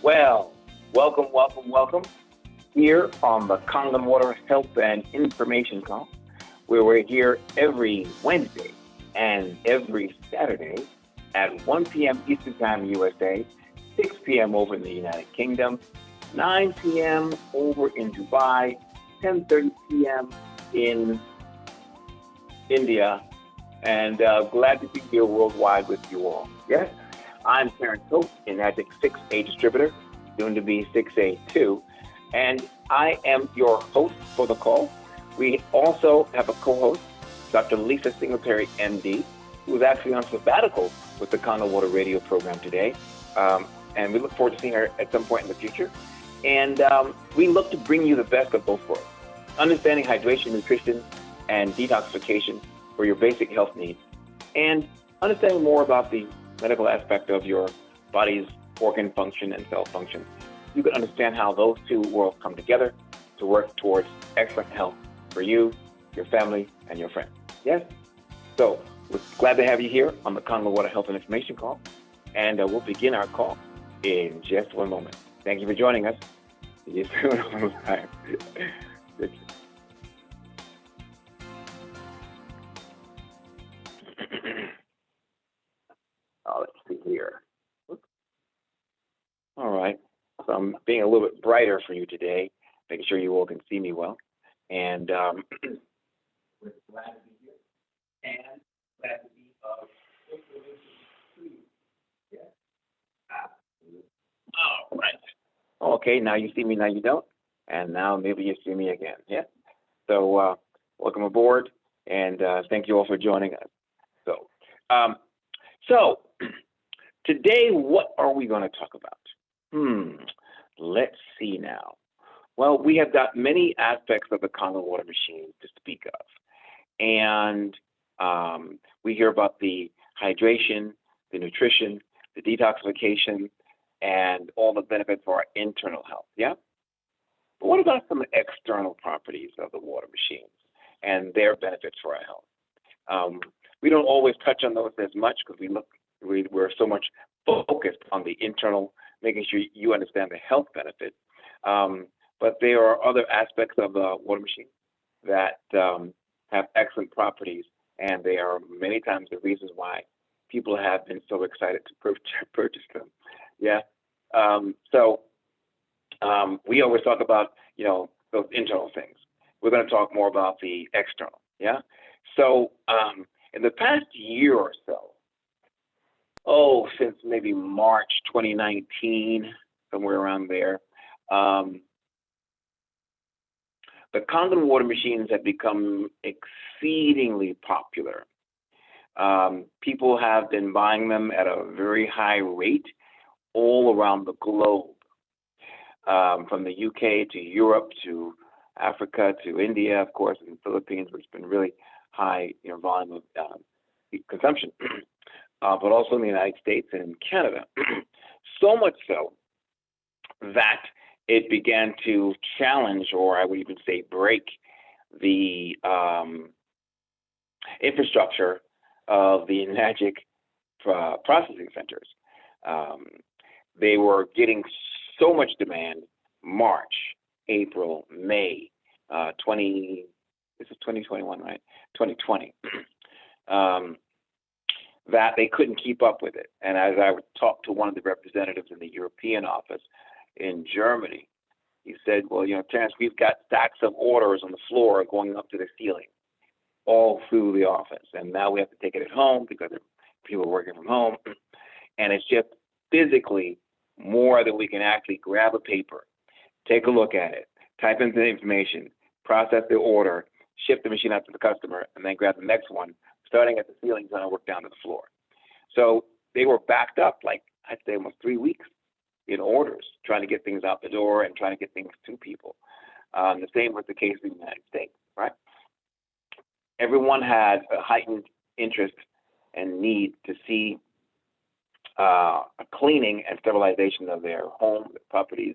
Well, welcome here on the Kangen Water Health and Information Call, where we're here every Wednesday and every Saturday at 1 p.m. Eastern Time USA, 6 p.m. over in the United Kingdom, 9 p.m. over in Dubai, 10:30 p.m. in India, and glad to be here worldwide with you all. Yes, I'm Terrence Hope, an Magic 6A distributor, soon to be 6A too, and I am your host for the call. We also have a co-host, Dr. Lisa Singletary, MD, who is actually on sabbatical with the Kangen Water Radio program today, and we look forward to seeing her at some point in the future. And we look to bring you the best of both worlds, understanding hydration, nutrition, and detoxification for your basic health needs, and understanding more about the medical aspect of your body's organ function and cell function. You can understand how those two worlds come together to work towards excellent health for you, your family, and your friends. Yes? So we're glad to have you here on the Kangen Water Health and Information Call, and we'll begin our call in just one moment. Thank you for joining us. See you soon online. Let's see here. All right. So I'm being a little bit brighter for you today, making sure you all can see me well. And we're glad to be here. And glad to be of information to you. Yeah. All right. Okay, now you see me, now you don't. And now maybe you see me again. Yeah. So welcome aboard, and thank you all for joining us. So today, what are we going to talk about? Let's see now. Well, we have got many aspects of the Kangen water machine to speak of. And we hear about the hydration, the nutrition, the detoxification, and all the benefits for our internal health, yeah? But what about some external properties of the water machines and their benefits for our health? We don't always touch on those as much because we're so much focused on the internal, making sure you understand the health benefits. But there are other aspects of the water machine that have excellent properties, and they are many times the reasons why people have been so excited to purchase them. Yeah. So we always talk about, those internal things. We're going to talk more about the external. Yeah. So in the past year or so, since maybe March 2019, somewhere around there, the Kangen water machines have become exceedingly popular. People have been buying them at a very high rate all around the globe, from the UK to Europe to Africa to India, of course, and the Philippines, which has been really high volume of consumption, but also in the United States and in Canada. So much so that it began to challenge, or I would even say break, the infrastructure of the magic processing centers. They were getting so much demand, March, April, May, this is 2021, right? 2020, that they couldn't keep up with it. And as I talked to one of the representatives in the European office in Germany, he said, well, Terrence, we've got stacks of orders on the floor going up to the ceiling all through the office. And now we have to take it at home because people are working from home. And it's just physically more than we can actually grab a paper, take a look at it, type in the information, process the order, ship the machine out to the customer, and then grab the next one, starting at the ceiling, trying to work down to the floor. So they were backed up, like I'd say almost 3 weeks in orders, trying to get things out the door and trying to get things to people. The same was the case in the United States, right? Everyone had a heightened interest and need to see a cleaning and sterilization of their home, their properties,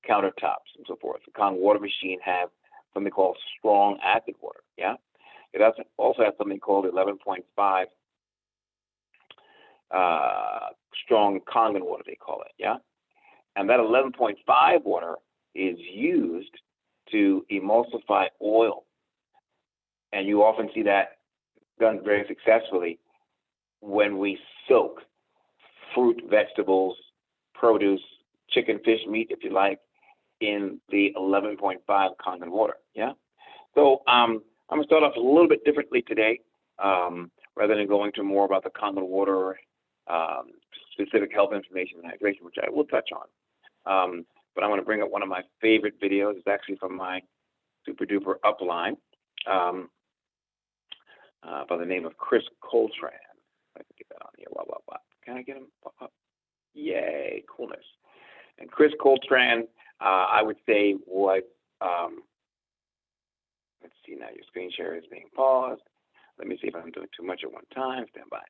countertops, and so forth. The Kangen water machine have something called strong acid water. Yeah, it also has something called 11.5 strong Kangen water, they call it, yeah? And that 11.5 water is used to emulsify oil. And you often see that done very successfully when we soak fruit, vegetables, produce, chicken, fish, meat, if you like, in the 11.5 Kangen water, yeah? So I'm going to start off a little bit differently today, rather than going to more about the Kangen water, specific health information and hydration, which I will touch on. But I'm going to bring up one of my favorite videos. It's actually from my super duper upline by the name of Chris Coltrane. I can get that on here. Blah, blah, blah. Can I get him up? Yay, coolness. And Chris Coltrane, I would say, was, let's see now, your screen share is being paused. Let me see if I'm doing too much at one time. Stand by.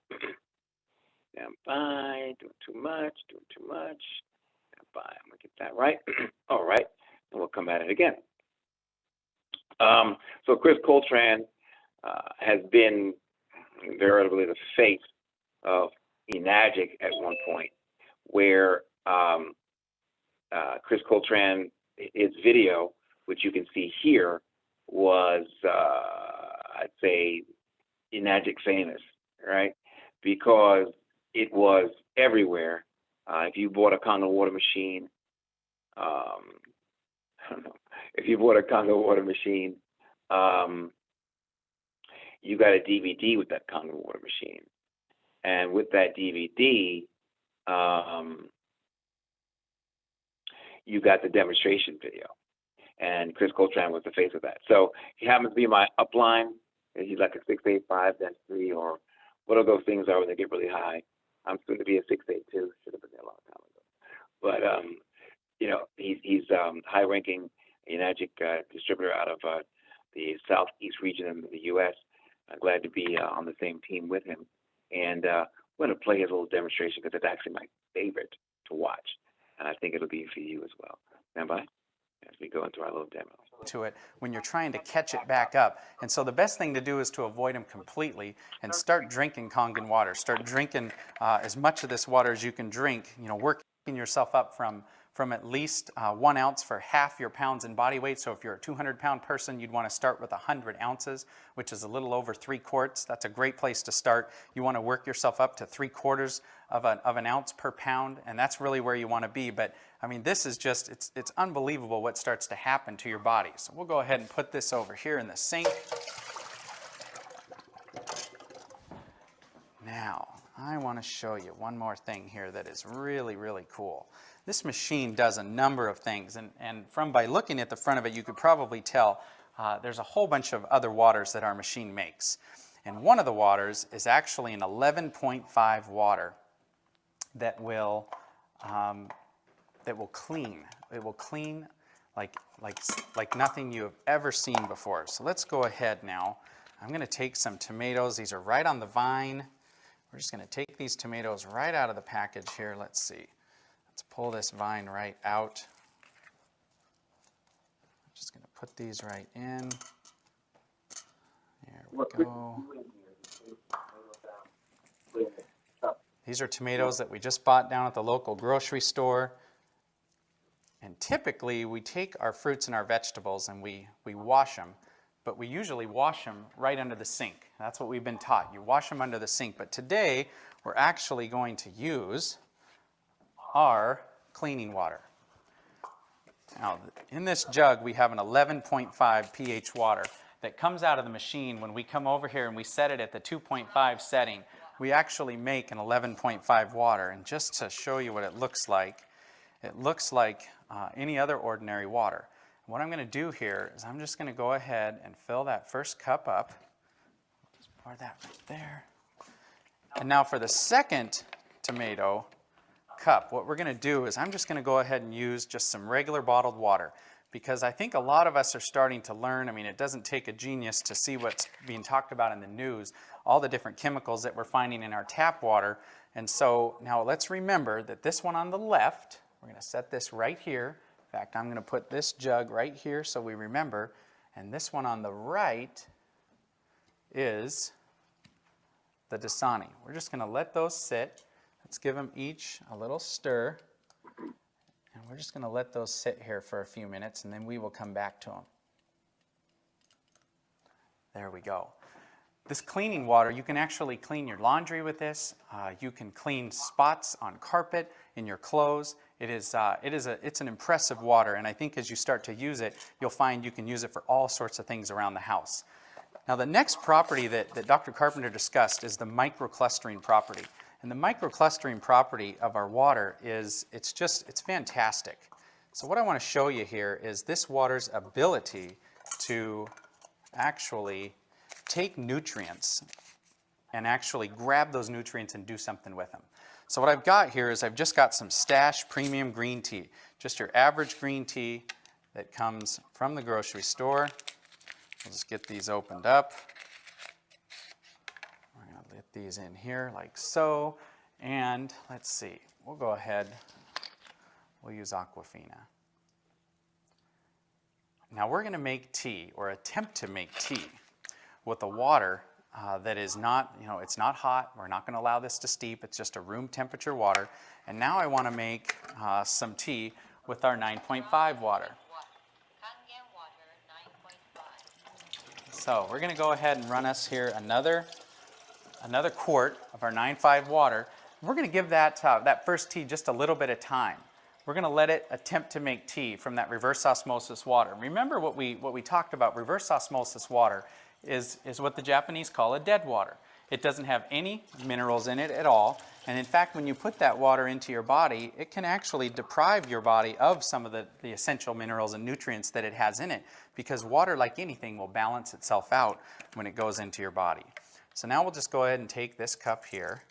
Stand by. Doing too much. Stand by. I'm going to get that right. All right. And we'll come at it again. So Chris Coltrane has been veritably the face of Enagic at one point, where Chris Coltrane, his video, which you can see here, was, I'd say, Enagic famous, right? Because it was everywhere. If you bought a Kangen water machine, I don't know, if you bought a Kangen water machine, you got a DVD with that Kangen water machine. And with that DVD, you got the demonstration video. And Chris Coltrane was the face of that. So he happens to be my upline. He's like a 685-3, or what are those things are when they get really high? I'm soon to be a 682. Should have been there a long time ago. But you know, he's high-ranking Enagic distributor out of the southeast region of the U.S. I'm glad to be on the same team with him. And I'm going to play his little demonstration because it's actually my favorite to watch. And I think it'll be for you as well. Stand by as we go into our little demo. To it when you're trying to catch it back up. And so the best thing to do is to avoid them completely and start drinking Kangen water. Start drinking as much of this water as you can drink, you know, working yourself up from at least 1 ounce for half your pounds in body weight. So if you're a 200-pound person, you'd want to start with 100 ounces, which is a little over 3 quarts. That's a great place to start. You want to work yourself up to 3/4 of an ounce per pound, and that's really where you want to be. But I mean, this is just, it's unbelievable what starts to happen to your body. So we'll go ahead and put this over here in the sink. Now, I want to show you one more thing here that is really, really cool. This machine does a number of things, and by looking at the front of it, you could probably tell there's a whole bunch of other waters that our machine makes. And one of the waters is actually an 11.5 water that will clean. It will clean like nothing you have ever seen before. So let's go ahead now. I'm going to take some tomatoes. These are right on the vine. We're just going to take these tomatoes right out of the package here. Let's see. Let's pull this vine right out. I'm just going to put these right in. There we go. These are tomatoes that we just bought down at the local grocery store. And typically, we take our fruits and our vegetables and we wash them. But we usually wash them right under the sink. That's what we've been taught. You wash them under the sink. But today, we're actually going to use our cleaning water. Now, in this jug, we have an 11.5 pH water that comes out of the machine. When we come over here and we set it at the 2.5 setting, we actually make an 11.5 water. And just to show you what it looks like any other ordinary water. What I'm going to do here is I'm just going to go ahead and fill that first cup up. Just pour that right there. And now for the second tomato cup, what we're going to do is I'm just going to go ahead and use just some regular bottled water, because I think a lot of us are starting to learn. I mean, it doesn't take a genius to see what's being talked about in the news, all the different chemicals that we're finding in our tap water. And so now let's remember that this one on the left, we're going to set this right here. In fact, I'm going to put this jug right here so we remember. And this one on the right is the Dasani. We're just going to let those sit. let's give them each a little stir. And we're just going to let those sit here for a few minutes, and then we will come back to them. There we go. This cleaning water, you can actually clean your laundry with this. You can clean spots on carpet, in your clothes. It's an impressive water, and I think as you start to use it, you'll find you can use it for all sorts of things around the house. Now, the next property that Dr. Carpenter discussed is the microclustering property. And the microclustering property of our water it's fantastic. So what I want to show you here is this water's ability to actually take nutrients and actually grab those nutrients and do something with them. So what I've got here is I've just got some Stash Premium Green Tea, just your average green tea that comes from the grocery store. We'll just get these opened up. We're going to let these in here like so. And let's see, we'll go ahead, we'll use Aquafina. Now we're going to make tea, or attempt to make tea, with a water that is not, it's not hot. We're not going to allow this to steep. It's just a room temperature water. And now I want to make some tea with our 9.5 water. Kangen water 9.5. So we're going to go ahead and run us here another quart of our 9.5 water. We're going to give that first tea just a little bit of time. We're going to let it attempt to make tea from that reverse osmosis water. Remember what we talked about. Reverse osmosis water is what the Japanese call a dead water. It doesn't have any minerals in it at all. And in fact, when you put that water into your body, it can actually deprive your body of some of the essential minerals and nutrients that it has in it, because water, like anything, will balance itself out when it goes into your body. So now we'll just go ahead and take this cup here,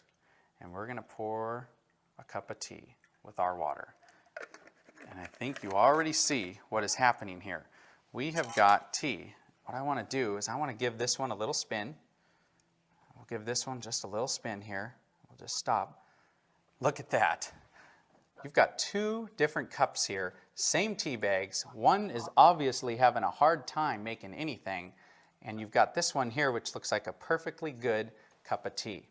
and we're going to pour a cup of tea with our water. And I think you already see what is happening here. We have got tea. What I want to do is I want to give this one a little spin. We'll give this one just a little spin here. We'll just stop. Look at that. You've got two different cups here, same tea bags. One is obviously having a hard time making anything, and you've got this one here which looks like a perfectly good cup of tea.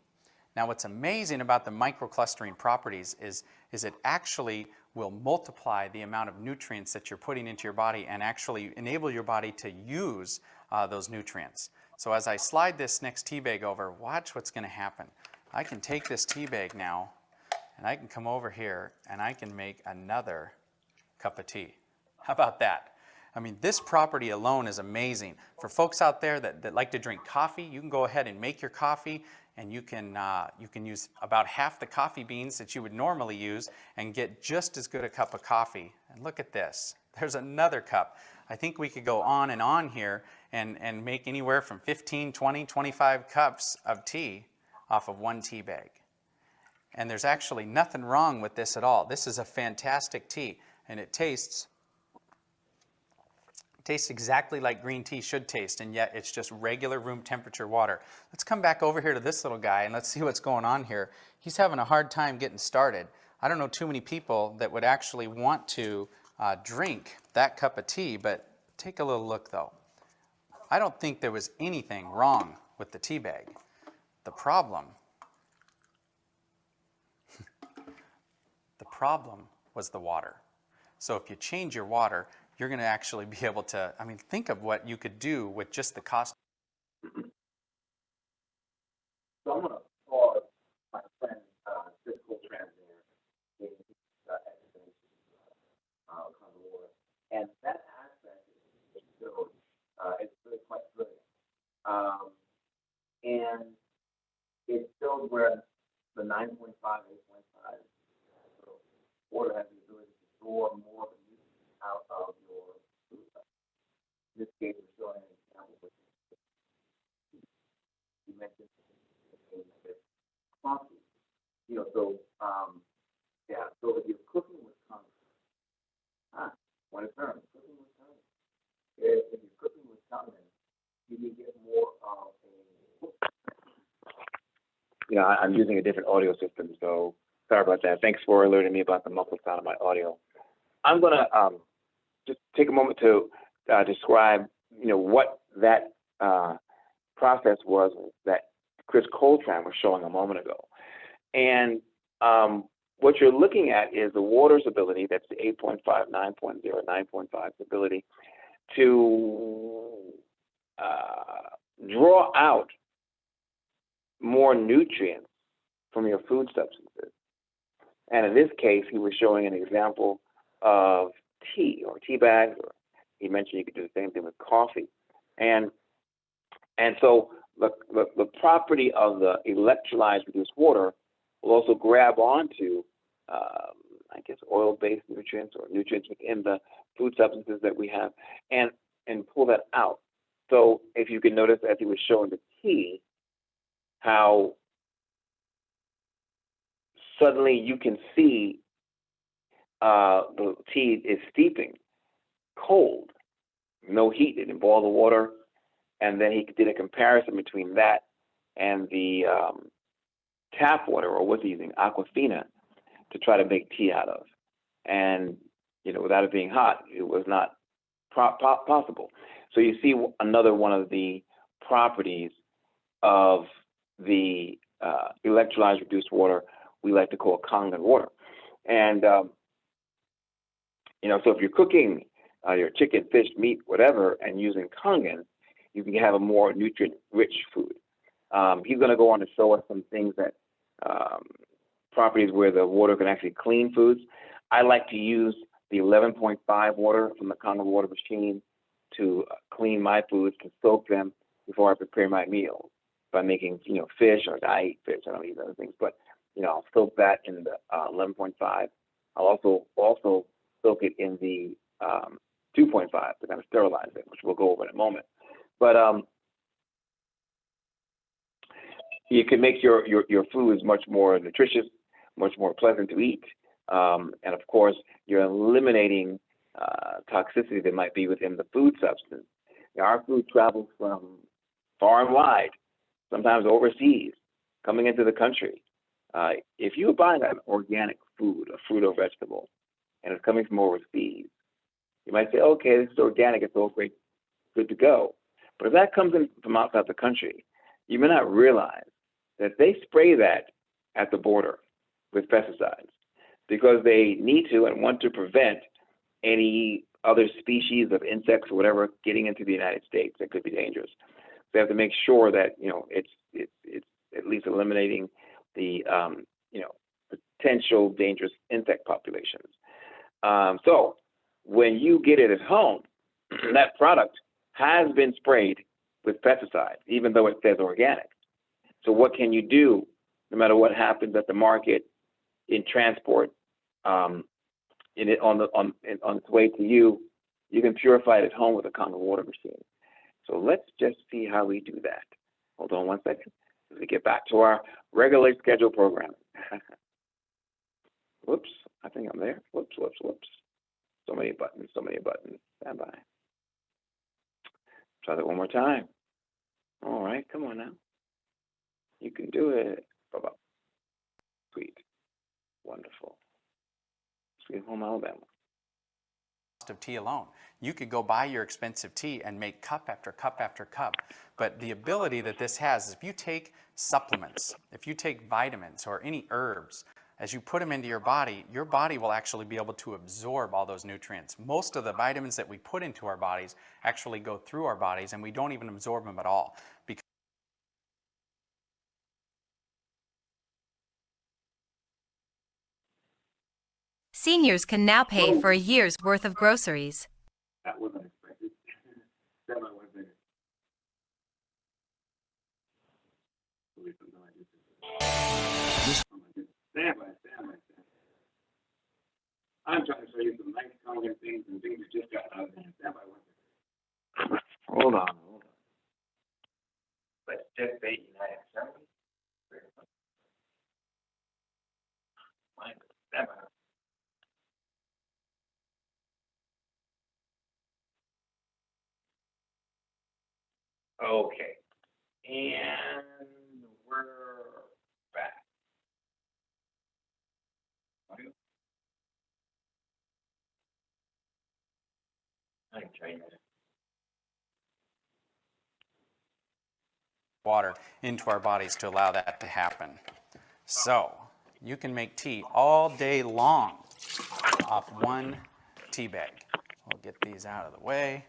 Now what's amazing about the microclustering properties is it actually will multiply the amount of nutrients that you're putting into your body and actually enable your body to use those nutrients. So as I slide this next tea bag over, watch what's going to happen. I can take this tea bag now and I can come over here and I can make another cup of tea. How about that? I mean, this property alone is amazing. For folks out there that like to drink coffee, you can go ahead and make your coffee, and you can use about half the coffee beans that you would normally use and get just as good a cup of coffee. And look at this. There's another cup. I think we could go on here and make anywhere from 15, 20, 25 cups of tea off of one tea bag. And there's actually nothing wrong with this at all. This is a fantastic tea, and it tastes exactly like green tea should taste, and yet it's just regular room temperature water. Let's come back over here to this little guy and let's see what's going on here. He's having a hard time getting started. I don't know too many people that would actually want to drink that cup of tea, but take a little look though. I don't think there was anything wrong with the tea bag. The problem was the water. So if you change your water, you're going to actually be able to, I mean, think of what you could do with just the cost. So I'm going to pause my friend, physical transient in water. And that aspect is still, it's really quite brilliant. And it's still where the 9.5, 8.5, so water has the ability to store more of the nutrients out of your food. In this case, we're showing an example with you mentioned coffee. So so if you're cooking with Condom, one term, cooking with Condom. If you're cooking with Condom, you can get more of a I'm using a different audio system, so sorry about that. Thanks for alerting me about the muffled sound of my audio. I'm going to just take a moment to describe, what that process was that Chris Coltrane was showing a moment ago. And what you're looking at is the water's ability, that's the 8.5, 9.0, 9.5 ability to draw out more nutrients from your food substances. And in this case, he was showing an example of tea or tea bags, or he mentioned you could do the same thing with coffee. And so the property of the electrolyzed reduced water will also grab onto, I guess, oil-based nutrients or nutrients within the food substances that we have, and pull that out. So if you can notice, as he was showing the tea, how suddenly you can see the tea is steeping cold, no heat. It didn't boil the water. And then he did a comparison between that and the tap water, or what's he using, Aquafina, to try to make tea out of. And, without it being hot, it was not possible. So you see another one of the properties of the electrolyzed reduced water we like to call Kangen water. And, so if you're cooking your chicken, fish, meat, whatever, and using Kangen, you can have a more nutrient-rich food. He's going to go on to show us some things that, properties where the water can actually clean foods. I like to use the 11.5 water from the Kangen water machine to clean my foods, to soak them before I prepare my meals. If I'm making, fish, or I eat fish, I don't eat other things, but, I'll soak that in the 11.5. I'll also soak it in the 2.5 to kind of sterilize it, which we'll go over in a moment. But you can make your foods much more nutritious, much more pleasant to eat. And of course, you're eliminating toxicity that might be within the food substance. Our food travels from far and wide, sometimes overseas, coming into the country. If you buy an organic food, a fruit or vegetable, and it's coming from overseas, you might say, okay, this is organic, it's all great, good to go. But if that comes in from outside the country, you may not realize that they spray that at the border with pesticides because they need to and want to prevent any other species of insects or whatever getting into the United States that could be dangerous. They have to make sure that it's at least eliminating the potential dangerous insect populations. So when you get it at home, that product has been sprayed with pesticides, even though it says organic. So what can you do, no matter what happens at the market, in transport, on its way to you? You can purify it at home with a Kangen water machine. So let's just see how we do that. Hold on one second as we get back to our regularly scheduled programming. Whoops, I think I'm there. Whoops. So many buttons. Stand by. Try that one more time. All right, come on now. You can do it. Bye-bye. Sweet. Wonderful. Sweet home Alabama. Of tea alone. You could go buy your expensive tea and make cup after cup after cup. But the ability that this has is if you take supplements, if you take vitamins or any herbs, as you put them into your body will actually be able to absorb all those nutrients. Most of the vitamins that we put into our bodies actually go through our bodies and we don't even absorb them at all. Seniors can now pay for a year's worth of groceries. That was unexpected. That might have been Stand by. I'm trying to show you some nice Kangen things and things that just got out of hand. Stand by one second. Hold on. Let's just say United Assembly. Stand by. Okay. And we're back. I can try that. Water into our bodies to allow that to happen. So You can make tea all day long off one tea bag. We'll get these out of the way.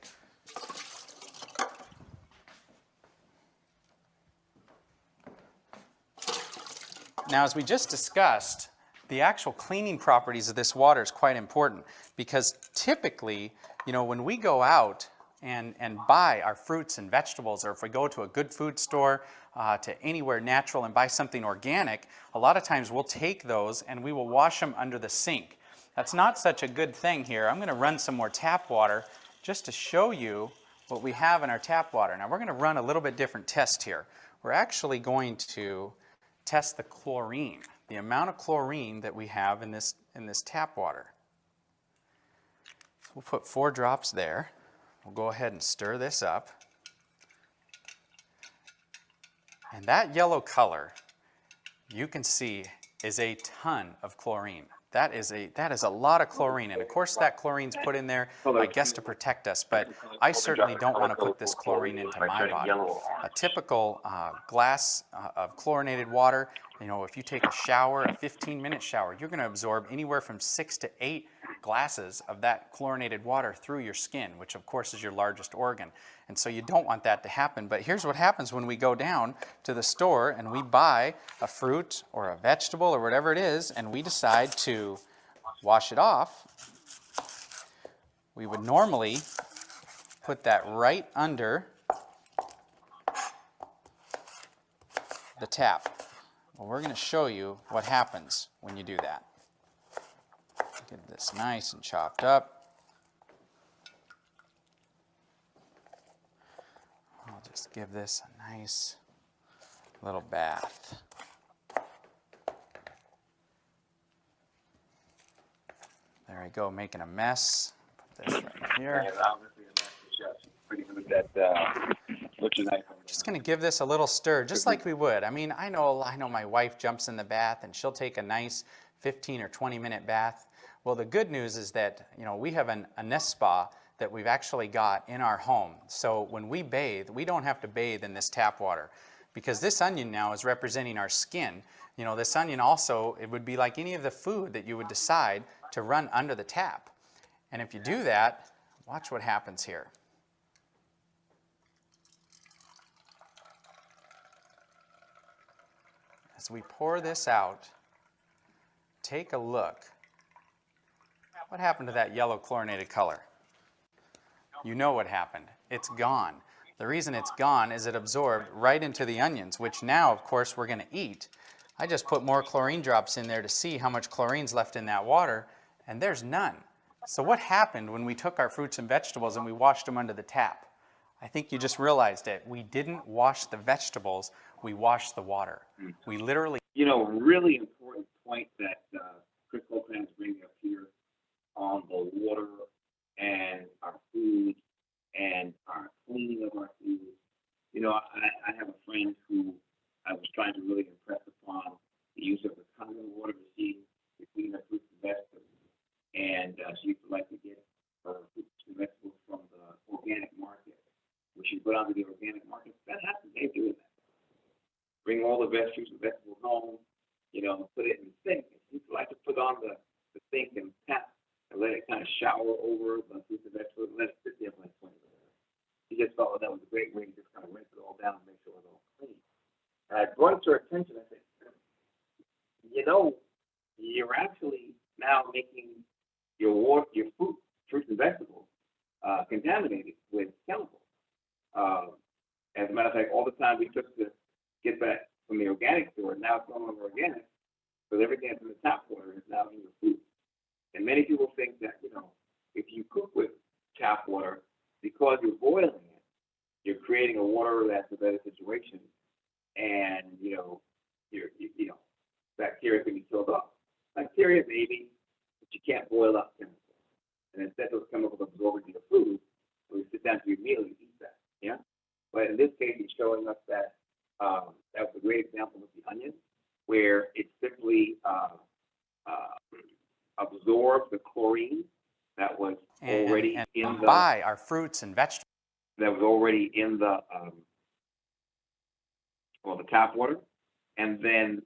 Now, as we just discussed, the actual cleaning properties of this water is quite important because typically, when we go out and buy our fruits and vegetables, or if we go to a good food store, to anywhere natural and buy something organic, a lot of times we'll take those and we will wash them under the sink. That's not such a good thing here. I'm going to run some more tap water just to show you what we have in our tap water. Now, we're going to run a little bit different test here. We're actually going to test the chlorine, the amount of chlorine that we have in this tap water. So we'll put 4 drops there. We'll go ahead and stir this up. And that yellow color, you can see, is a ton of chlorine. That is a lot of chlorine, and of course that chlorine's put in there, I guess, to protect us, but I certainly don't want to put this chlorine into my body. A typical glass of chlorinated water, if you take a shower, a 15-minute shower, you're going to absorb anywhere from 6 to 8 glasses of that chlorinated water through your skin, which of course is your largest organ. And so you don't want that to happen. But here's what happens when we go down to the store and we buy a fruit or a vegetable or whatever it is, and we decide to wash it off. We would normally put that right under the tap. Well, we're going to show you what happens when you do that. Get this nice and chopped up. I'll just give this a nice little bath. There I go, making a mess. Put this right here. Just going to give this a little stir, just like we would. I mean, I know my wife jumps in the bath and she'll take a nice 15 or 20-minute bath. Well, the good news is that, we have a nest spa that we've actually got in our home. So when we bathe, we don't have to bathe in this tap water because this onion now is representing our skin. This onion also, it would be like any of the food that you would decide to run under the tap. And if you do that, watch what happens here. As we pour this out, take a look. What happened to that yellow chlorinated color? You know what happened. It's gone. The reason it's gone is it absorbed right into the onions, which now, of course, we're going to eat. I just put more chlorine drops in there to see how much chlorine's left in that water, and there's none. So what happened when we took our fruits and vegetables and we washed them under the tap? I think you just realized it. We didn't wash the vegetables, we washed the water. We literally... Really important point that Chris Copeland's bringing up here on the water and our food and our cleaning of our food. I have a friend who I was trying to really impress upon the use of the Kangen water machine to clean her fruits and vegetables. And she used to like to get her fruits and vegetables from the organic market, which she put onto the organic market. That happens. They do that. Bring all the vegetables home, put it in the sink. She used to like to put on the sink and tap and let it kind of shower over the fruits and vegetables and let it sit there for like 20 minutes. She just felt that was a great way to just kind of rinse it all down and make sure it was all clean. And I brought it to her attention. I said, you're actually now making your water, your fruits and vegetables contaminated with chemicals. As a matter of fact, all the time we took to get back from the organic store, now it's no longer organic, because everything that's in the tap water is now in your food. And many people think that, if you cook with tap water, because you're boiling it, you're creating a water that's a better situation, and, bacteria can be killed off. Bacteria, maybe, but you can't boil up chemicals. And instead those chemicals absorb into your food, when you sit down to your meal, you eat that, yeah? But in this case, he's showing us that that was a great example with the onion, where it simply absorbs the chlorine that was already in the... Buy our fruits and vegetables. That was already in the tap water, and then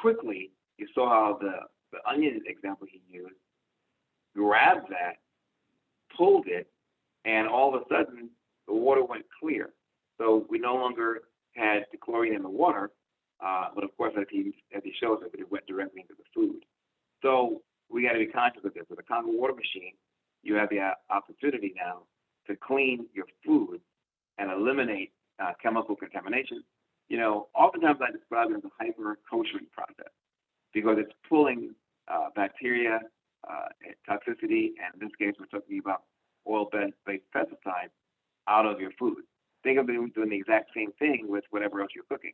quickly, you saw how the onion example he used, grabbed that, pulled it, and all of a sudden, the water went clear. So we no longer had the chlorine in the water, but of course, as he shows us, it went directly into the food. So we got to be conscious of this. With a Kangen water machine, you have the opportunity now to clean your food and eliminate chemical contamination. Oftentimes I describe it as a hyper-kosher process because it's pulling bacteria, toxicity, and in this case, we're talking about oil-based pesticides out of your food. Think of it doing the exact same thing with whatever else you're cooking.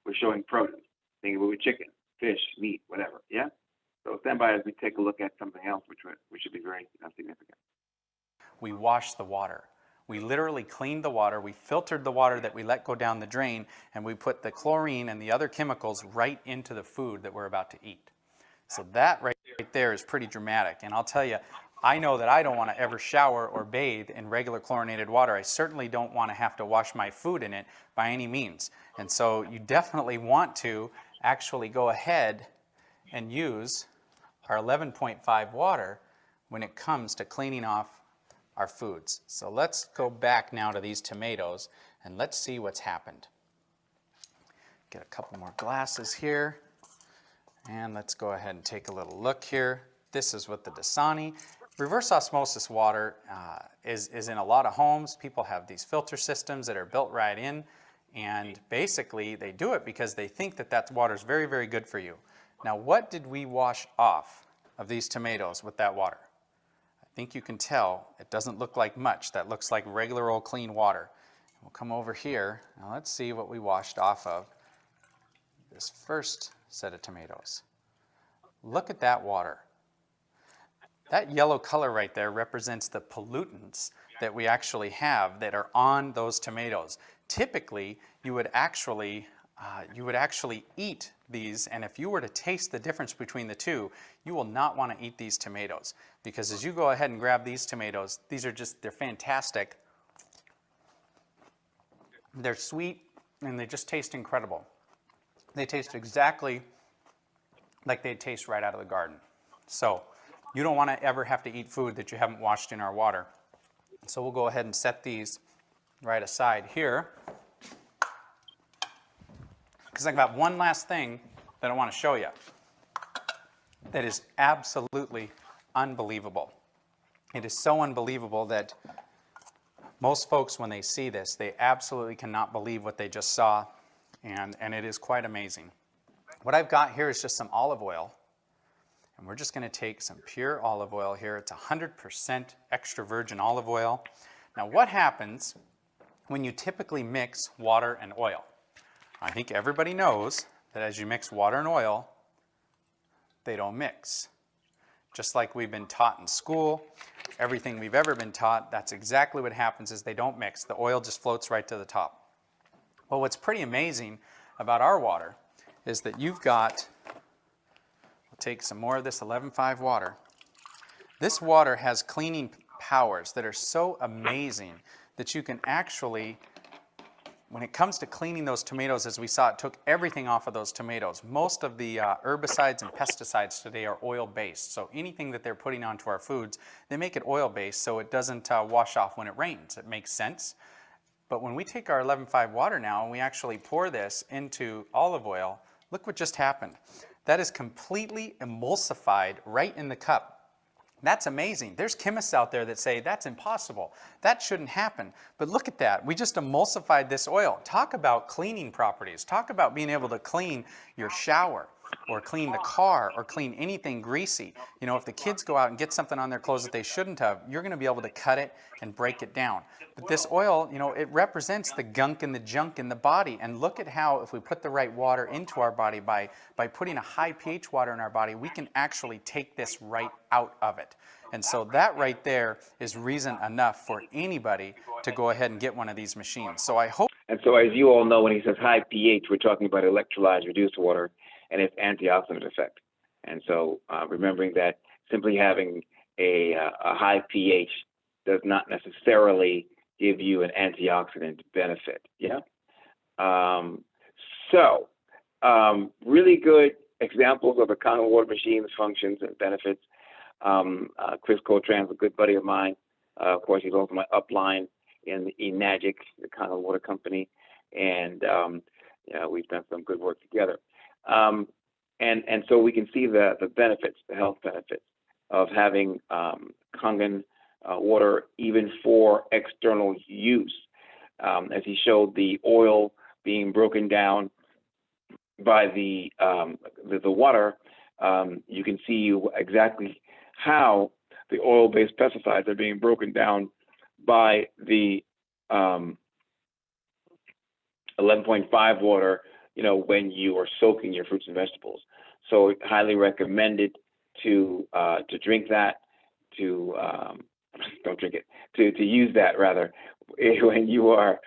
We're showing produce. Think of it with chicken, fish, meat, whatever. Yeah. So stand by as we take a look at something else, which should be very significant. We washed the water. We literally cleaned the water. We filtered the water that we let go down the drain, and we put the chlorine and the other chemicals right into the food that we're about to eat. So that right there is pretty dramatic. And I'll tell you, I know that I don't want to ever shower or bathe in regular chlorinated water. I certainly don't want to have to wash my food in it by any means. And so you definitely want to actually go ahead and use our 11.5 water when it comes to cleaning off our foods. So let's go back now to these tomatoes and let's see what's happened. Get a couple more glasses here. And let's go ahead and take a little look here. This is what the Dasani. Reverse osmosis water is in a lot of homes. People have these filter systems that are built right in, and basically they do it because they think that that water is very, very good for you. Now, what did we wash off of these tomatoes with that water? I think you can tell it doesn't look like much. That looks like regular old clean water. We'll come over here. Now let's see what we washed off of this first set of tomatoes. Look at that water. That yellow color right there represents the pollutants that we actually have that are on those tomatoes. Typically, you would actually eat these, and if you were to taste the difference between the two, you will not want to eat these tomatoes, because as you go ahead and grab these tomatoes, they're fantastic. They're sweet and they just taste incredible. They taste exactly like they taste right out of the garden. So you don't want to ever have to eat food that you haven't washed in our water. So we'll go ahead and set these right aside here, because I've got one last thing that I want to show you that is absolutely unbelievable. It is so unbelievable that most folks, when they see this, they absolutely cannot believe what they just saw, and it is quite amazing. What I've got here is just some olive oil, and we're just going to take some pure olive oil here. It's 100% extra virgin olive oil. Now, what happens when you typically mix water and oil? I think everybody knows that as you mix water and oil, they don't mix. Just like we've been taught in school, everything we've ever been taught, that's exactly what happens is they don't mix. The oil just floats right to the top. Well, what's pretty amazing about our water is that you've got, we'll take some more of this 11.5 water. This water has cleaning powers that are so amazing that you can actually, when it comes to cleaning those tomatoes, as we saw, it took everything off of those tomatoes. Most of the herbicides and pesticides today are oil-based. So anything that they're putting onto our foods, they make it oil-based so it doesn't wash off when it rains. It makes sense. But when we take our 11.5 water now and we actually pour this into olive oil, look what just happened. That is completely emulsified right in the cup. That's amazing. There's chemists out there that say that's impossible. That shouldn't happen. But look at that. We just emulsified this oil. Talk about cleaning properties. Talk about being able to clean your shower or clean the car or clean anything greasy. You know, if the kids go out and get something on their clothes that they shouldn't have, you're going to be able to cut it and break it down. But this oil, you know, it represents the gunk and the junk in the body. And look at how if we put the right water into our body by putting a high pH water in our body, we can actually take this right out of it. And so that right there is reason enough for anybody to go ahead and get one of these machines. So I hope. And so as you all know, when he says high pH, we're talking about electrolyzed reduced water and its antioxidant effect. And so remembering that simply having a high pH does not necessarily give you an antioxidant benefit. Yeah. Really good examples of the Kangen water machine's functions and benefits. Chris Cotran's a good buddy of mine. Of course, he's also my upline in Enagic, the Kangen water company, and we've done some good work together. And so we can see the benefits, the health benefits of having Kangen water even for external use. As he showed the oil being broken down by the water, you can see exactly how the oil-based pesticides are being broken down by the 11.5 water, when you are soaking your fruits and vegetables. So highly recommended to drink that, don't drink it, to use that rather, when you are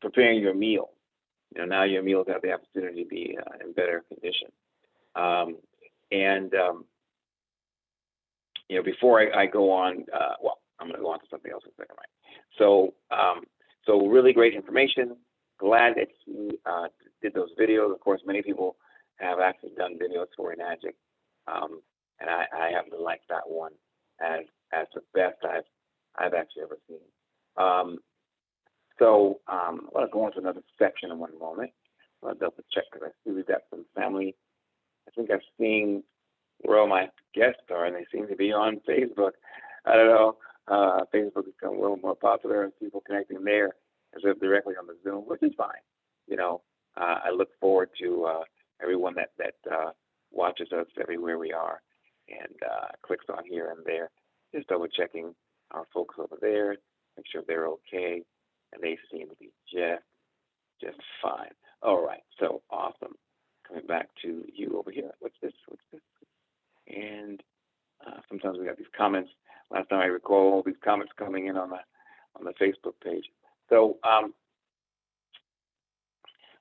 preparing your meal. Now your meals have the opportunity to be in better condition. Before I go on, I'm going to go on to something else in a second, right? So really great information. Glad that he did those videos. Of course, many people have actually done videos for Enagic, and I happen to like that one as the best I've actually ever seen. So I'm going to go on to another section in one moment. I'm going to double check because I see we've got some family. I think I've seen where all my guests are, and they seem to be on Facebook. I don't know. Facebook has become a little more popular, and people connecting there instead of directly on the Zoom, which is fine. I look forward to everyone that watches us everywhere we are and clicks on here and there. Just double checking our folks over there, make sure they're okay, and they seem to be just fine. All right, so awesome. Coming back to you over here. What's this? And sometimes we got these comments. Last time I recall, all these comments coming in on the Facebook page. So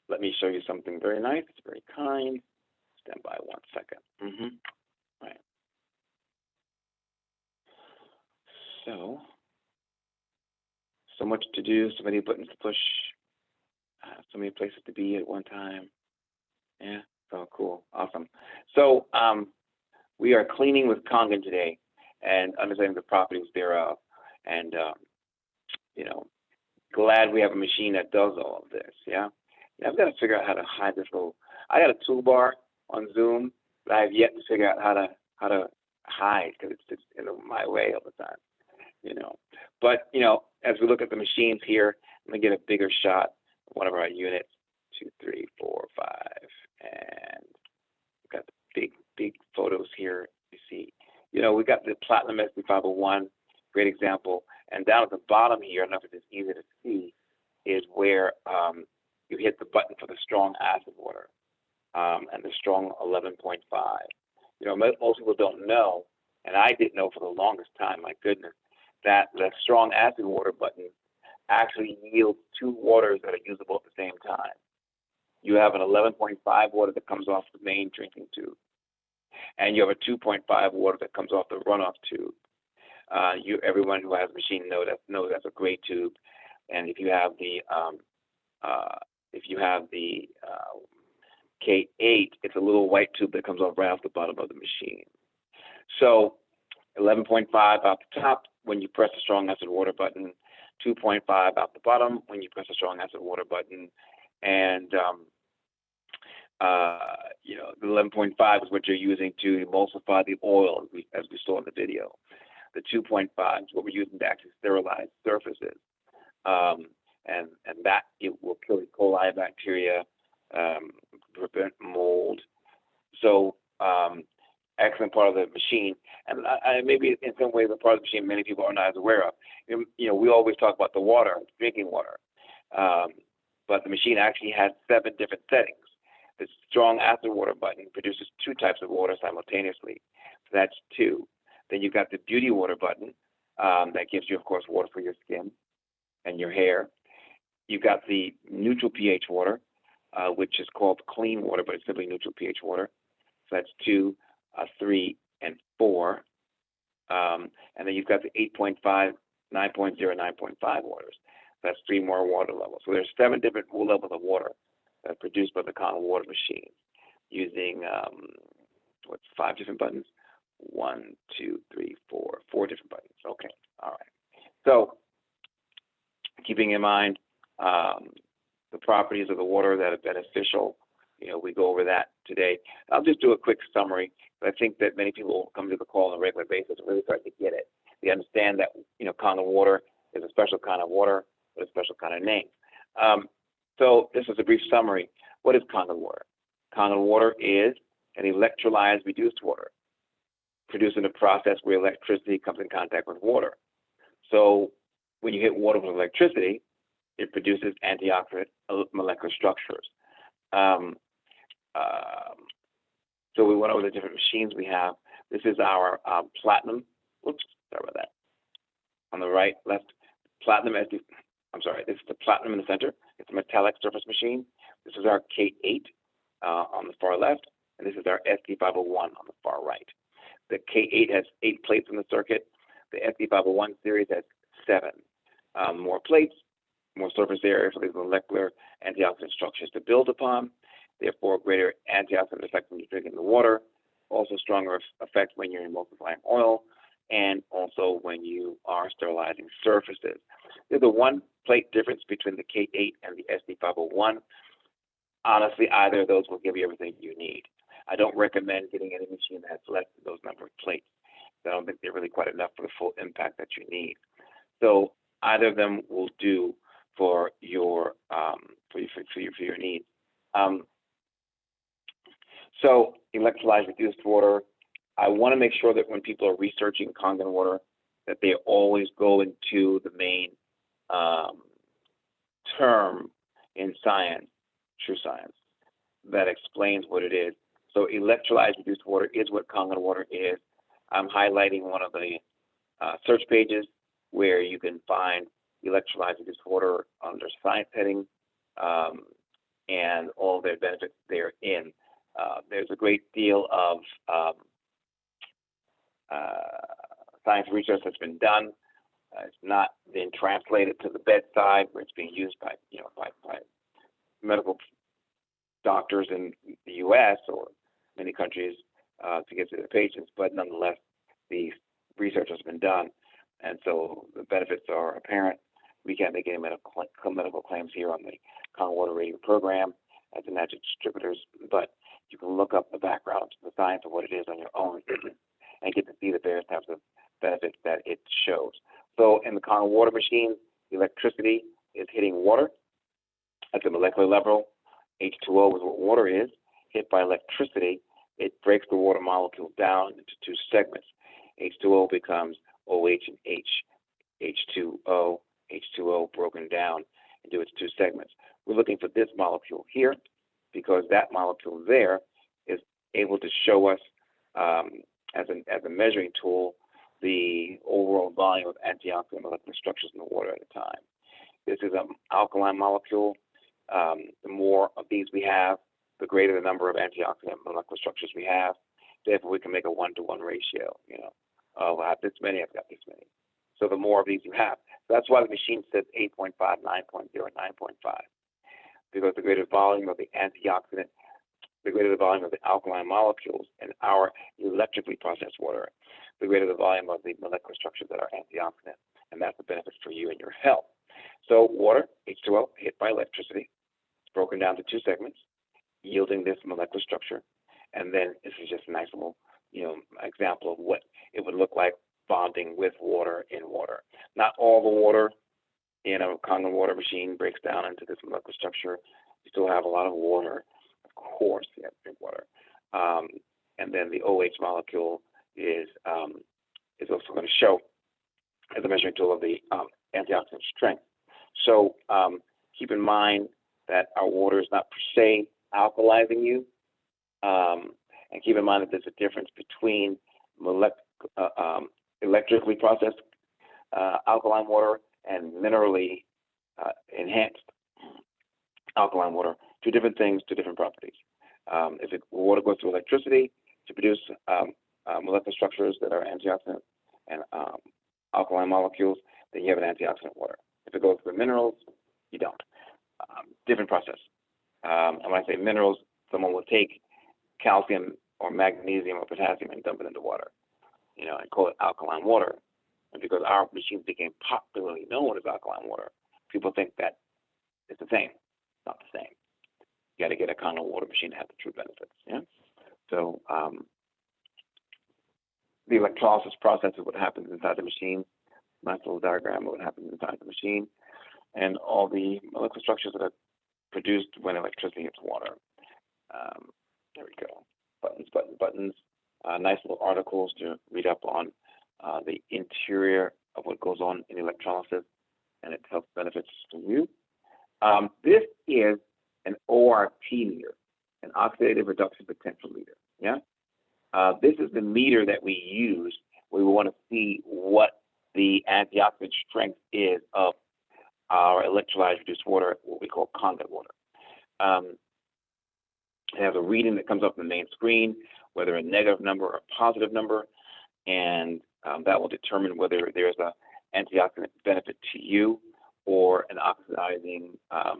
let me show you something very nice. It's very kind. Stand by 1 second. Right. So much to do, so many buttons to push, so many places to be at one time. Yeah, so cool, awesome. So we are cleaning with Kangen today and understanding the properties thereof. And, glad we have a machine that does all of this, yeah? I've got to figure out how to hide this little, I got a toolbar on Zoom, but I have yet to figure out how to hide because it's just in my way all the time, But, as we look at the machines here, I'm going to get a bigger shot of one of our units, 2, 3, 4, 5, and we've got the big photos here. You see, we got the Platinum SP501, great example. And down at the bottom here, I don't know if it's easy to see, is where you hit the button for the strong acid water and the strong 11.5. Most people don't know, and I didn't know for the longest time, my goodness, that the strong acid water button actually yields two waters that are usable at the same time. You have an 11.5 water that comes off the main drinking tube, and you have a 2.5 water that comes off the runoff tube. Everyone who has a machine knows that's a gray tube, and if you have the K8, it's a little white tube that comes off right off the bottom of the machine. So 11.5 out the top when you press the strong acid water button, 2.5 out the bottom when you press the strong acid water button, and the 11.5 is what you're using to emulsify the oil, as we saw in the video. The 2.5 is what we're using to actually sterilize surfaces, and that it will kill E. coli bacteria, prevent mold. So excellent part of the machine, and maybe in some ways a part of the machine many people are not as aware of. We always talk about the water, drinking water, but the machine actually has 7 different settings. The strong acid water button produces 2 types of water simultaneously. So that's 2. Then you've got the beauty water button that gives you, of course, water for your skin and your hair. You've got the neutral pH water, which is called clean water, but it's simply neutral pH water. So that's 2, 3, and 4. And then you've got the 8.5, 9.0, 9.5 waters. That's 3 more water levels. So there's 7 different levels of water produced by the Kangen water machine. using, 5 different buttons? 1, 2, 3, 4 different buttons. Okay, all right. So keeping in mind the properties of the water that are beneficial, we go over that today. I'll just do a quick summary, but I think that many people will come to the call on a regular basis and really start to get it. They understand that, Kangen water is a special kind of water with a special kind of name. So this is a brief summary. What is Kangen water? Kangen water is an electrolyzed reduced water produced in a process where electricity comes in contact with water. So when you hit water with electricity, it produces antioxidant molecular structures. So we went over the different machines we have. This is our platinum. Oops, sorry about that. On the right, left, platinum. This is the platinum in the center. It's a metallic surface machine. This is our K8 on the far left, and this is our SD501 on the far right. The K8 has 8 plates in the circuit. The SD501 series has 7. More plates, more surface area for these molecular antioxidant structures to build upon. Therefore, greater antioxidant effect when you're drinking the water. Also stronger effect when you're emulsifying oil, and also when you are sterilizing surfaces. There's a 1 plate difference between the K8 and the SD501. Honestly, either of those will give you everything you need. I don't recommend getting any machine that has less than those number of plates. I don't think they're really quite enough for the full impact that you need. So either of them will do for your needs. So electrolyzed reduced water. I want to make sure that when people are researching Kangen water, that they always go into the main term in science, true science, that explains what it is. So electrolyzed reduced water is what Kangen water is. I'm highlighting one of the search pages where you can find electrolyzed reduced water under science heading and all their benefits therein. There's a great deal of science research that's been done. It's not been translated to the bedside where it's being used by medical doctors in the U.S. or many countries to get to their patients, but nonetheless, the research has been done, and so the benefits are apparent. We can't make any medical claims here on the Kangen Water Radio program as the natural distributors, but you can look up the background, the science of what it is on your own, and get to see the various types of benefits that it shows. So in the Kangen water machine, electricity is hitting water at the molecular level. H2O is what water is. Hit by electricity, it breaks the water molecule down into 2 segments. H2O becomes OH and H. H2O broken down into its 2 segments. We're looking for this molecule here because that molecule there is able to show us as a measuring tool the overall volume of antioxidant molecular structures in the water at a time. This is an alkaline molecule. The more of these we have, the greater the number of antioxidant molecular structures we have. Therefore, we can make a 1-to-1 ratio. I have this many, I've got this many. So the more of these you have. So that's why the machine says 8.5, 9.0, 9.5. Because the greater volume of the antioxidant, the greater the volume of the alkaline molecules in our electrically processed water, the greater the volume of the molecular structures that are antioxidant. And that's the benefit for you and your health. So water, H2O, hit by electricity. It's broken down to 2 segments, yielding this molecular structure. And then this is just a nice little, example of what it would look like bonding with water in water. Not all the water in a Kangen water machine breaks down into this molecular structure. You still have a lot of water. Of course, you have to drink water. And then the OH molecule is also going to show as a measuring tool of the antioxidant strength. So keep in mind that our water is not per se alkalizing you. And keep in mind that there's a difference between electrically processed alkaline water and minerally enhanced alkaline water. 2 different things, 2 different properties. If water goes through electricity to produce molecular structures that are antioxidant and alkaline molecules, then you have an antioxidant water. If it goes through minerals, you don't. Different process. And when I say minerals, someone will take calcium or magnesium or potassium and dump it into water, you know, and call it alkaline water. And because our machines became popularly known as alkaline water, people think that it's the same. It's not the same. You got to get a Condom water machine to have the true benefits. Yeah. So the electrolysis process is what happens inside the machine. Nice little diagram of what happens inside the machine, and all the molecular structures that are produced when electricity hits water. There we go. Buttons, buttons, buttons. Nice little articles to read up on the interior of what goes on in electrolysis and its health benefits to you. This is an ORT meter, an oxidative reduction potential meter. Yeah. This is the meter that we use when we want to see what the antioxidant strength is of our electrolyzed reduced water, what we call Kangen water. It has a reading that comes up on the main screen, whether a negative number or a positive number, and that will determine whether there's an antioxidant benefit to you or an oxidizing, how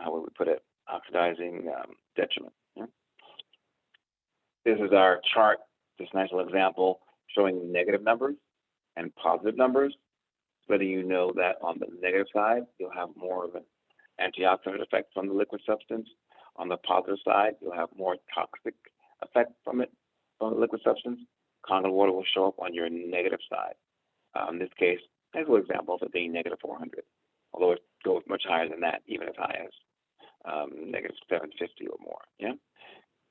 would we put it, oxidizing detriment. Yeah? This is our chart, this nice little example showing negative numbers and positive numbers, letting you know that on the negative side, you'll have more of an antioxidant effect from the liquid substance. On the positive side, you'll have more toxic effect from it, from the liquid substance. Kangen water will show up on your negative side. In this case, nice little examples of being negative 400, although it goes much higher than that, even as high as negative 750 or more. Yeah,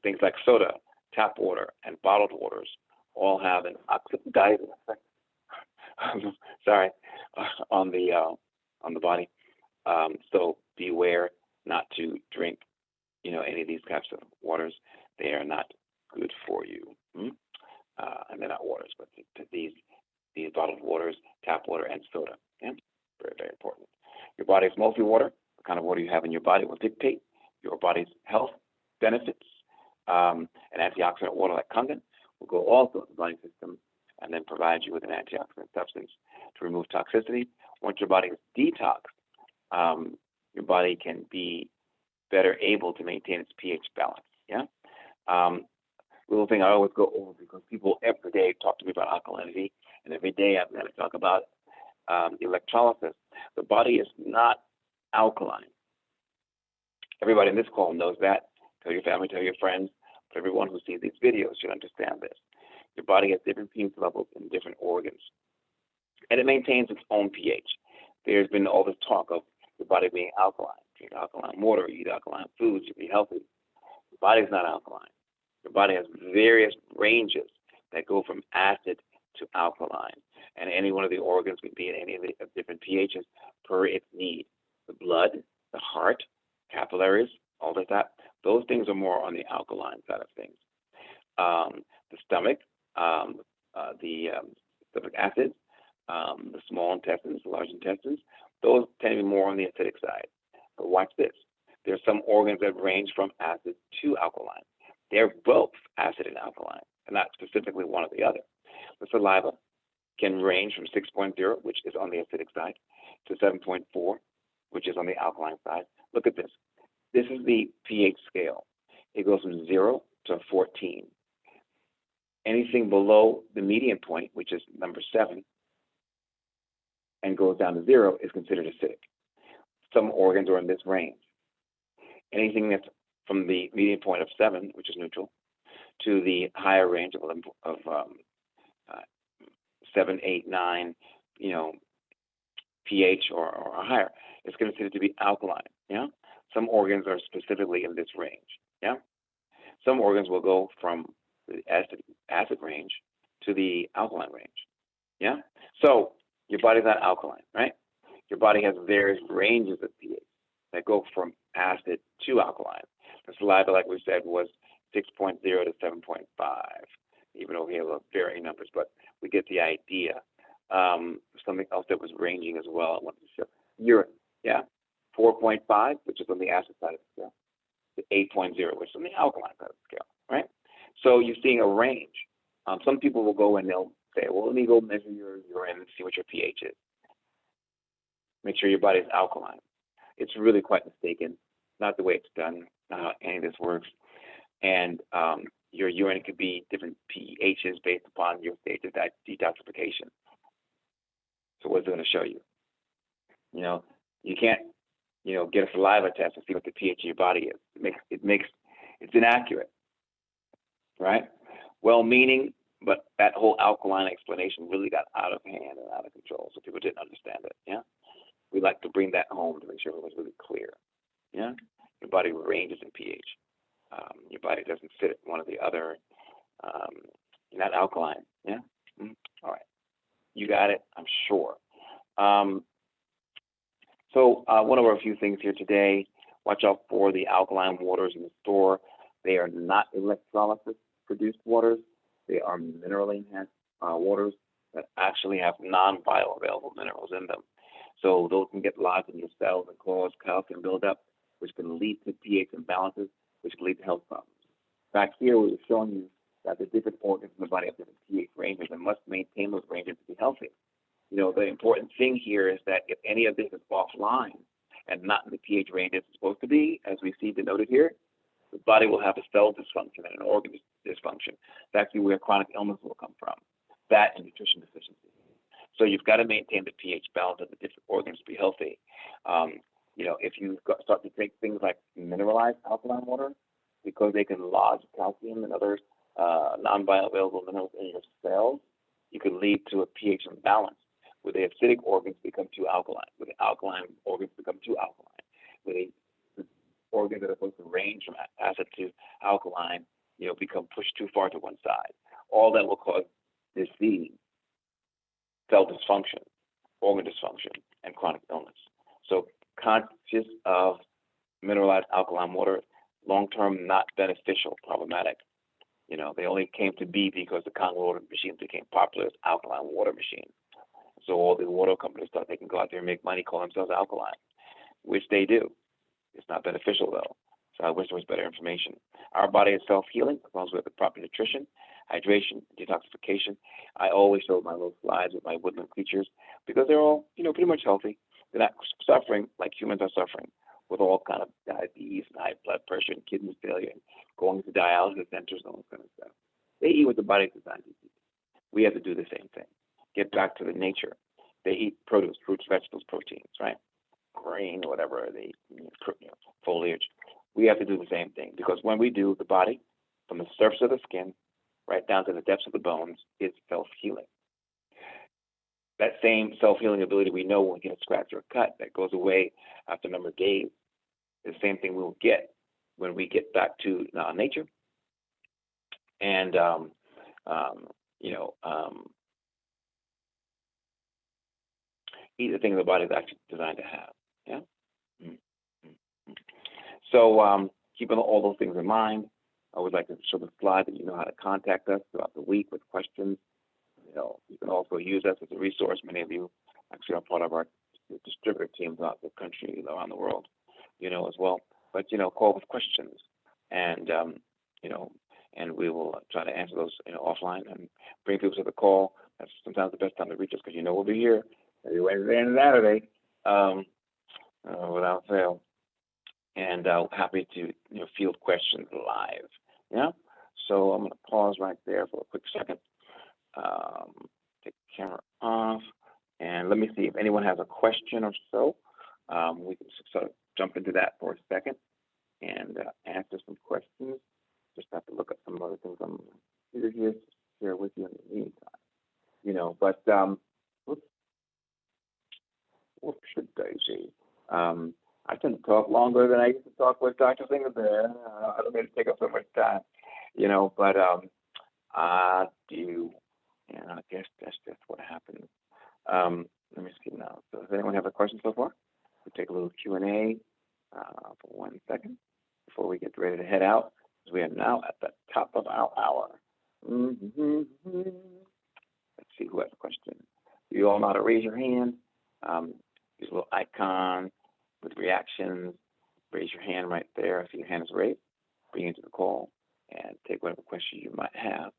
things like soda, tap water, and bottled waters all have an oxidizing effect. Sorry, on the body. So beware not to drink, you know, any of these types of waters. They are not good for you. And they're not waters, but these bottled waters, tap water, and soda. Yeah, very, very important. Your body is mostly water. The kind of water you have in your body will dictate your body's health benefits. An antioxidant water like Kangen will go all through the body system and then provide you with an antioxidant substance to remove toxicity. Once your body is detoxed, your body can be better able to maintain its pH balance. Yeah. Little thing I always go over because people every day talk to me about alkalinity, and every day I've got to talk about electrolysis. The body is not alkaline. Everybody in this call knows that. Tell your family, tell your friends, but everyone who sees these videos should understand this. Your body has different pH levels in different organs, and it maintains its own pH. There's been all this talk of your body being alkaline. Drink alkaline water, eat alkaline foods, you'll be healthy. Your body's not alkaline. Your body has various ranges that go from acid to alkaline, and any one of the organs can be at any of the different pHs per its need. The blood, the heart, capillaries, all of that, those things are more on the alkaline side of things. The stomach, the stomach acids, the small intestines, the large intestines, those tend to be more on the acidic side. But watch this. There are some organs that range from acid to alkaline. They're both acid and alkaline, and not specifically one or the other. The saliva can range from 6.0, which is on the acidic side, to 7.4, which is on the alkaline side. Look at this. This is the pH scale. It goes from 0 to 14. Anything below the median point, which is number 7, and goes down to 0 is considered acidic. Some organs are in this range. Anything that's from the median point of 7, which is neutral, to the higher range of 7, 8, 9, pH or higher, is considered to be alkaline. Yeah. Some organs are specifically in this range. Yeah. Some organs will go from the acid range to the alkaline range. Yeah. So your body's not alkaline, right? Your body has various ranges of pH that go from acid to alkaline. The saliva, like we said, was 6.0 to 7.5, even though we have varying numbers, but we get the idea. Something else that was ranging as well, I wanted to show. Urine, yeah, 4.5, which is on the acid side of the scale, to 8.0, which is on the alkaline side of the scale, right? So you're seeing a range. Some people will go and they'll say, well, let me go measure your urine and see what your pH is. Make sure your body is alkaline. It's really quite mistaken. Not the way it's done, not how any of this works. And your urine could be different pHs based upon your stage of that detoxification. So what's it going to show you? You know, you can't, get a saliva test and see what the pH of your body is. It's inaccurate, right? Well-meaning, but that whole alkaline explanation really got out of hand and out of control, so people didn't understand it. Yeah, we like to bring that home to make sure it was really clear. Yeah, your body ranges in pH. Your body doesn't fit one or the other. You're not alkaline. Yeah. All right. You got it. I'm sure. So one of our few things here today. Watch out for the alkaline waters in the store. They are not electrolysis produced waters. They are minerally enhanced waters that actually have non-bioavailable minerals in them. So those can get lodged in your cells and cause calcium buildup, which can lead to pH imbalances, which can lead to health problems. Back here, we were showing you that the different organs in the body have different pH ranges and must maintain those ranges to be healthy. The important thing here is that if any of this is offline and not in the pH range it's supposed to be, as we see denoted here, the body will have a cell dysfunction and an organ dysfunction. That's actually where chronic illness will come from, that and nutrition deficiency. So you've got to maintain the pH balance of the different organs to be healthy. If you start to take things like mineralized alkaline water, because they can lodge calcium and other non-bioavailable minerals in your cells, you could lead to a pH imbalance, where the acidic organs become too alkaline, where the alkaline organs become too alkaline, where the organs that are supposed to range from acid to alkaline, become pushed too far to one side. All that will cause disease, cell dysfunction, organ dysfunction, and chronic illness. So conscious of mineralized alkaline water, long-term not beneficial, problematic. They only came to be because the Kangen water machines became popular as alkaline water machines. So all the water companies thought they can go out there and make money, call themselves alkaline, which they do. It's not beneficial, though. So I wish there was better information. Our body is self-healing as long as we have the proper nutrition, hydration, detoxification. I always show my little slides with my woodland creatures because they're all, pretty much healthy. They're not suffering like humans are suffering with all kind of diabetes and high blood pressure and kidney failure and going to dialysis centers and all this kind of stuff. They eat what the body is designed to eat. We have to do the same thing. Get back to the nature. They eat produce, fruits, vegetables, proteins, right? Grain, whatever they eat, foliage. We have to do the same thing because when we do, the body, from the surface of the skin right down to the depths of the bones, is self-healing. That same self-healing ability we know when we get a scratch or a cut that goes away after a number of days, the same thing we will get when we get back to nature and eat the things the body is actually designed to have. Yeah. So keeping all those things in mind, I would like to show the slide that you know how to contact us throughout the week with questions. You can also use us as a resource. Many of you actually are part of our distributor teams out the country, around the world, as well. But, call with questions and, and we will try to answer those, offline and bring people to the call. That's sometimes the best time to reach us because, we'll be here every Wednesday and Saturday without fail. And happy to, field questions live. Yeah. So I'm going to pause right there for a quick second. Take the camera off, and let me see if anyone has a question or so. We can sort of jump into that for a second and answer some questions. Just have to look at some other things I'm here to share with you in the meantime. But what should I say? I tend to talk longer than I used to talk with Dr. Singletary. I don't mean to take up so much time, but I do. And I guess that's just what happens. Let me see now. So does anyone have a question so far? We'll take a little Q&A for 1 second before we get ready to head out, because we are now at the top of our hour. Let's see who has a question. You all know how to raise your hand. Use a little icon with reactions. Raise your hand right there. I see your hand is raised. Bring you into the call and take whatever question you might have.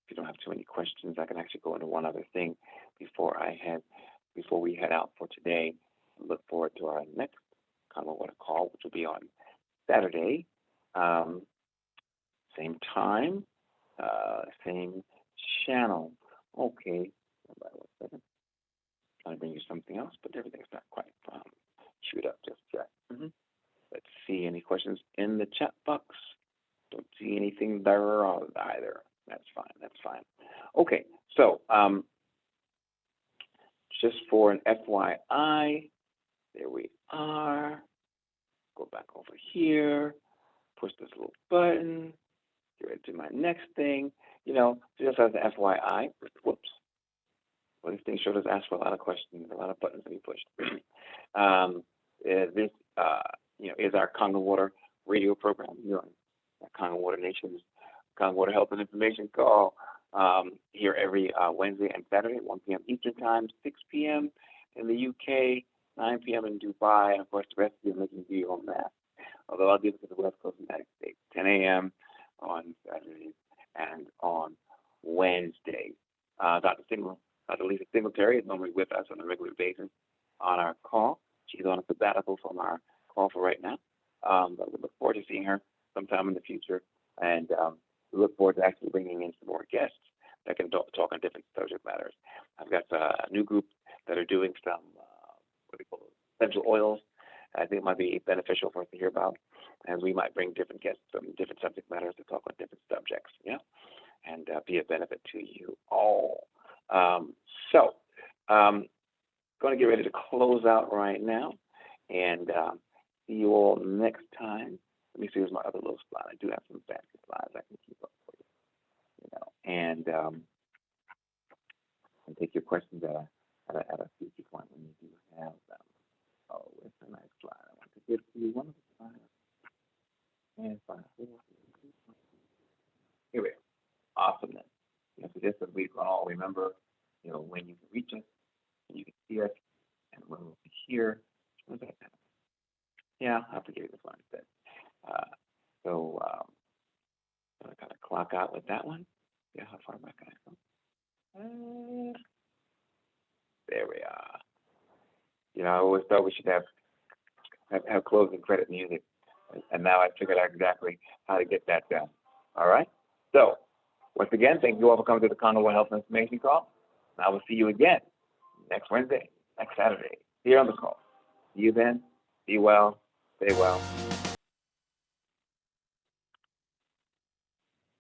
If you don't have too many questions, I can actually go into one other thing before we head out for today. Look forward to our next Condom Water call, which will be on Saturday, Same time, same channel. Okay. Hold on 1 second. Trying to bring you something else, but everything's not quite chewed up just yet. Let's see, any questions in the chat box? Don't see anything there either. That's fine. Okay, so just for an FYI, there we are. Go back over here, push this little button, get ready to do my next thing. Just as an FYI, whoops. Well, this thing sure does ask for a lot of questions, a lot of buttons to be pushed. This, is our Kangen Water radio program here on Kangen Water Nation's Kangen Water Health and Information Call here every Wednesday and Saturday, 1 p.m. Eastern Time, 6 p.m. in the UK, 9 p.m. in Dubai, and of course the rest of you are making do your own math. Although I'll do this to the West Coast of the United States, 10 a.m. on Saturdays and on Wednesdays. Dr. Lisa Singletary is normally with us on a regular basis on our call. She's on a sabbatical from our call for right now, but we look forward to seeing her sometime in the future, and we look forward to actually bringing in some more guests that can talk on different subject matters. I've got a new group that are doing some essential oils. I think it might be beneficial for us to hear about, and we might bring different guests from different subject matters to talk on different subjects, and be a benefit to you all. Going to get ready to close out right now, and see you all next time. Let me see, here's my other little slide. I do have some fancy slides I can keep up for you, and take your questions at a future point when you do have them. Oh, it's a nice slide. I want to give you one of the slides. And here we go. Awesomeness. So just as we all remember, when you can reach us, and you can see us, and when we'll be here. What is that? Yeah, I'll have to give you this one instead. I'm going to kind of clock out with that one. Yeah, how far back can I go? There we are. I always thought we should have closing credit music, and now I figured out exactly how to get that done. All right? So, once again, thank you all for coming to the Condom Water Health Information Call. And I will see you again next Wednesday, next Saturday, here on the call. See you then. Be well. Stay well.